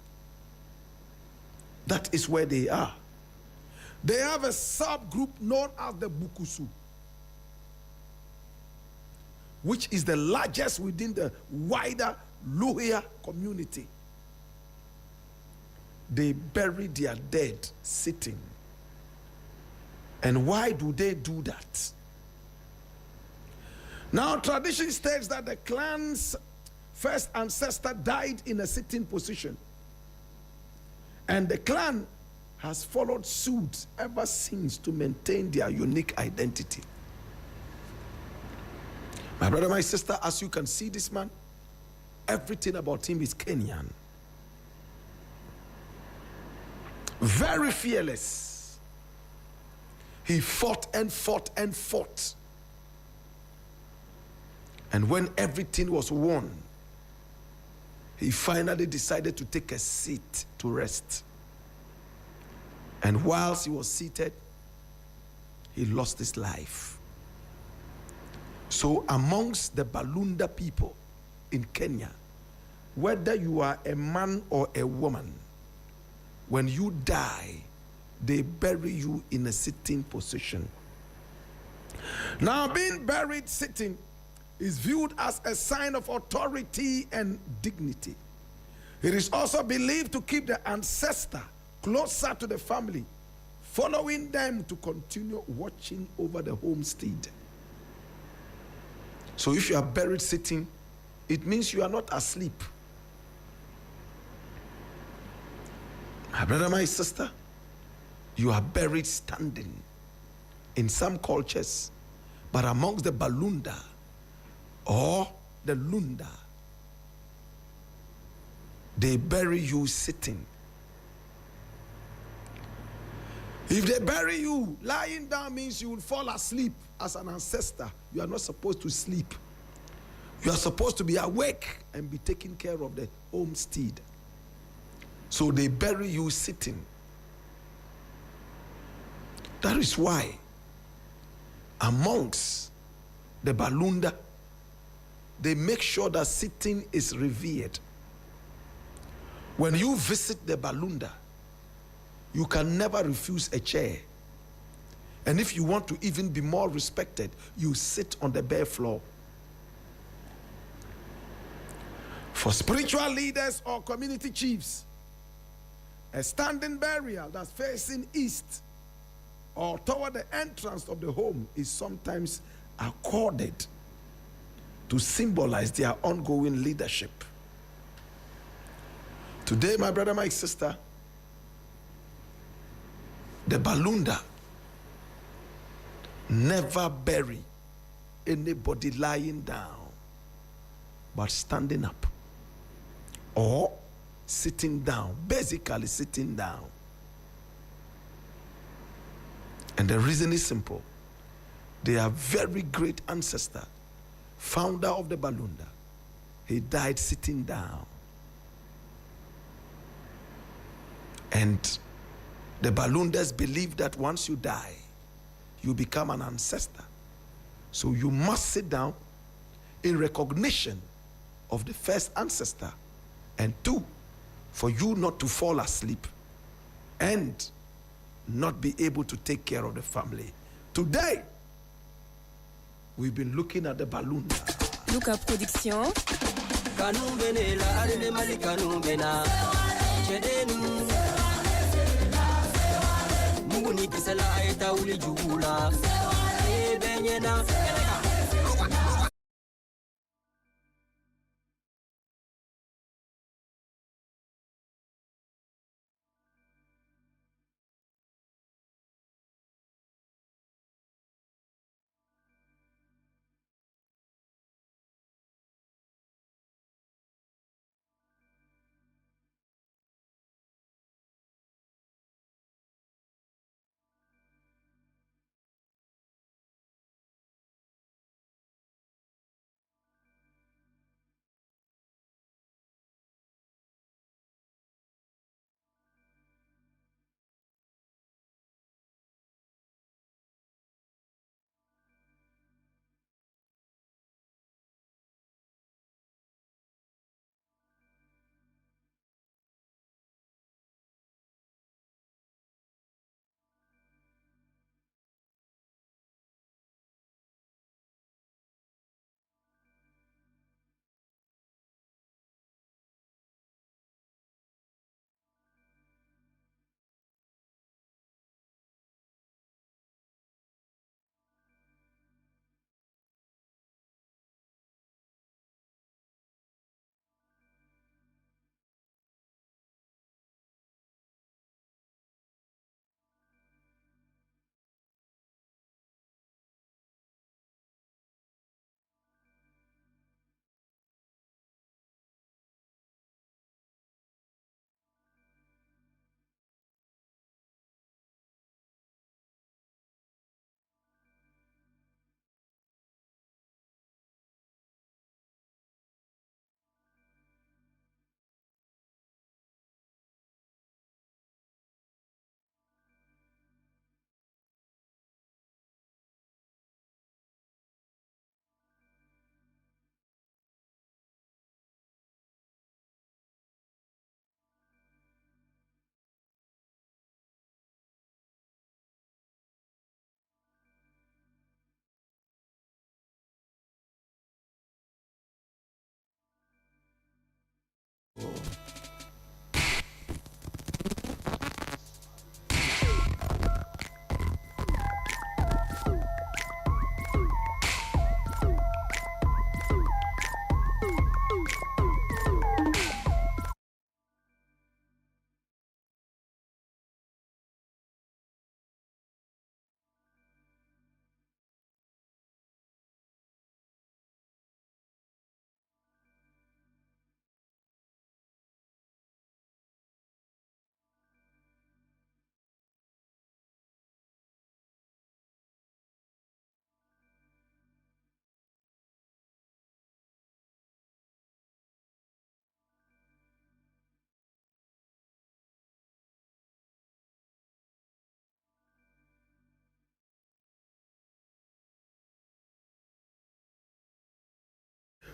That is where they are. They have a subgroup known as the Bukusu, which is the largest within the wider Luhya community. They bury their dead sitting. And why do they do that? Now, tradition states that the clan's first ancestor died in a sitting position, and the clan has followed suit ever since to maintain their unique identity. My brother, my sister, as you can see this man, everything about him is Kenyan. Very fearless. He fought and fought and fought. And when everything was won, he finally decided to take a seat to rest. And whilst he was seated, he lost his life. So amongst the Balunda people in Kenya, whether you are a man or a woman, when you die, they bury you in a sitting position. Now, being buried sitting is viewed as a sign of authority and dignity. It is also believed to keep the ancestor closer to the family, following them to continue watching over the homestead. So if you are buried sitting, it means you are not asleep. My brother, my sister, you are buried standing in some cultures, but amongst the Balunda or the Lunda, they bury you sitting. If they bury you lying down, means you will fall asleep. As an ancestor, you are not supposed to sleep. You are supposed to be awake and be taking care of the homestead. So they bury you sitting. That is why amongst the Balunda, they make sure that sitting is revered. When you visit the Balunda, you can never refuse a chair. And if you want to even be more respected, you sit on the bare floor. For spiritual leaders or community chiefs, a standing burial that's facing east or toward the entrance of the home is sometimes accorded to symbolize their ongoing leadership. Today, my brother, my sister, the Balunda never bury anybody lying down, but standing up or sitting down, basically sitting down. And the reason is simple. They are very great ancestor, founder of the Balunda. He died sitting down. And the Balundas believe that once you die, you become an ancestor. So you must sit down in recognition of the first ancestor, and two, for you not to fall asleep and not be able to take care of the family. Today, we've been looking at the Balunda. Luca Production.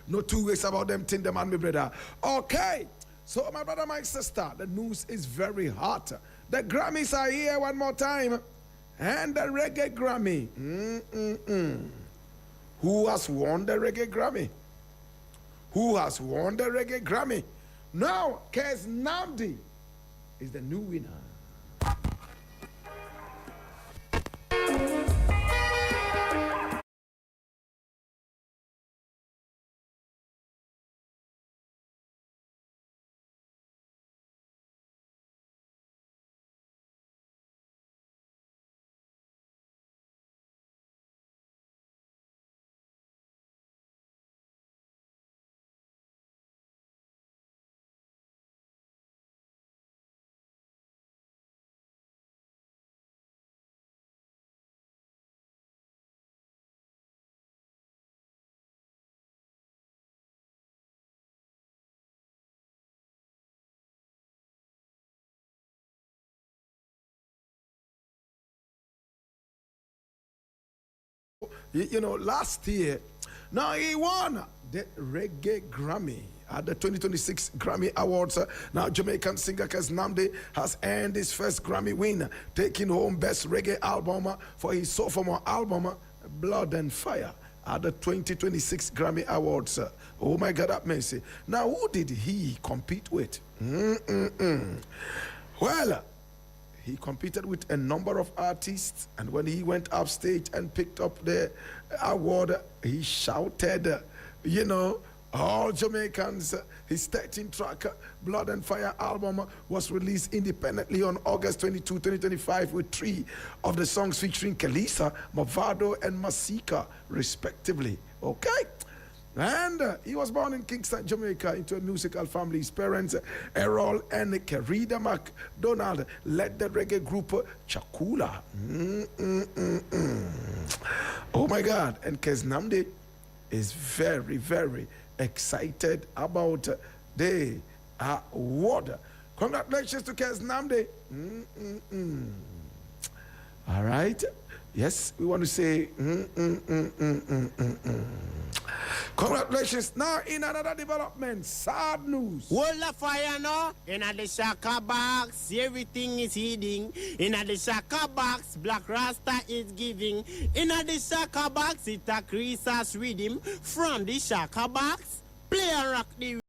No two ways about them thing, them and me brother. Okay. So my brother, my sister, the news is very hot. The Grammys are here one more time. And the Reggae Grammy. Who has won the Reggae Grammy? Who has won the Reggae Grammy? Now, Kes Namdi is the new winner. You know, last year, now he won the Reggae Grammy at the 2026 Grammy Awards. Now, Jamaican singer Kes Namdi has earned his first Grammy win, taking home Best Reggae Album for his sophomore album, Blood and Fire, at the 2026 Grammy Awards. Oh my God, that mercy. Now, who did he compete with? Well, he competed with a number of artists, and when he went upstage and picked up the award, he shouted, you know, all Jamaicans. His 13th track, Blood and Fire album, was released independently on August 22, 2025, with 3 of the songs featuring Kelisa, Mavado, and Masika, respectively. Okay? And he was born in Kingston, Jamaica, into a musical family. His parents, Errol and Kerida McDonald, led the reggae group Chakula. Oh my God. And Kes Namdi is very, very excited about the award. Congratulations to Kes Namdi. All right. Yes, we want to say congratulations. Now, in another development, sad news. Hold the fire now. In the shaka box, everything is hiding. In the shaka box, Blakk Rasta is giving. In the shaka box, it's a Christmas rhythm. From the shaka box, play and rock the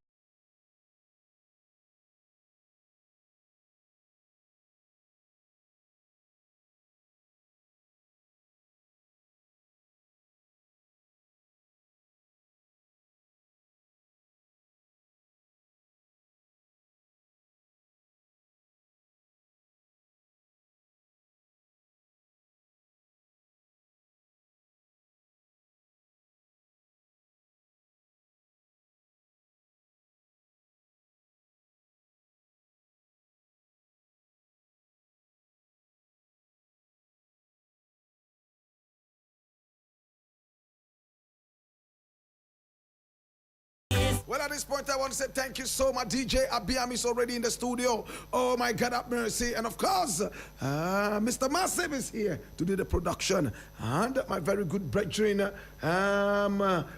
Well, at this point, I want to say thank you so much. DJ Abiam is already in the studio. Oh, my God, have mercy. And of course, Mr. Massive is here to do the production. And my very good brethren,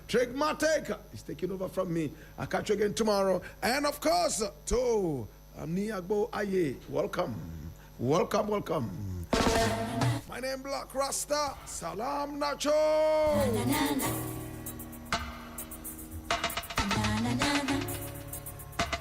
Trigmatic is taking over from me. I'll catch you again tomorrow. And of course, to Niagbo Aye. Welcome. Welcome, welcome. My name is Blakk Rasta. Salam Nacho.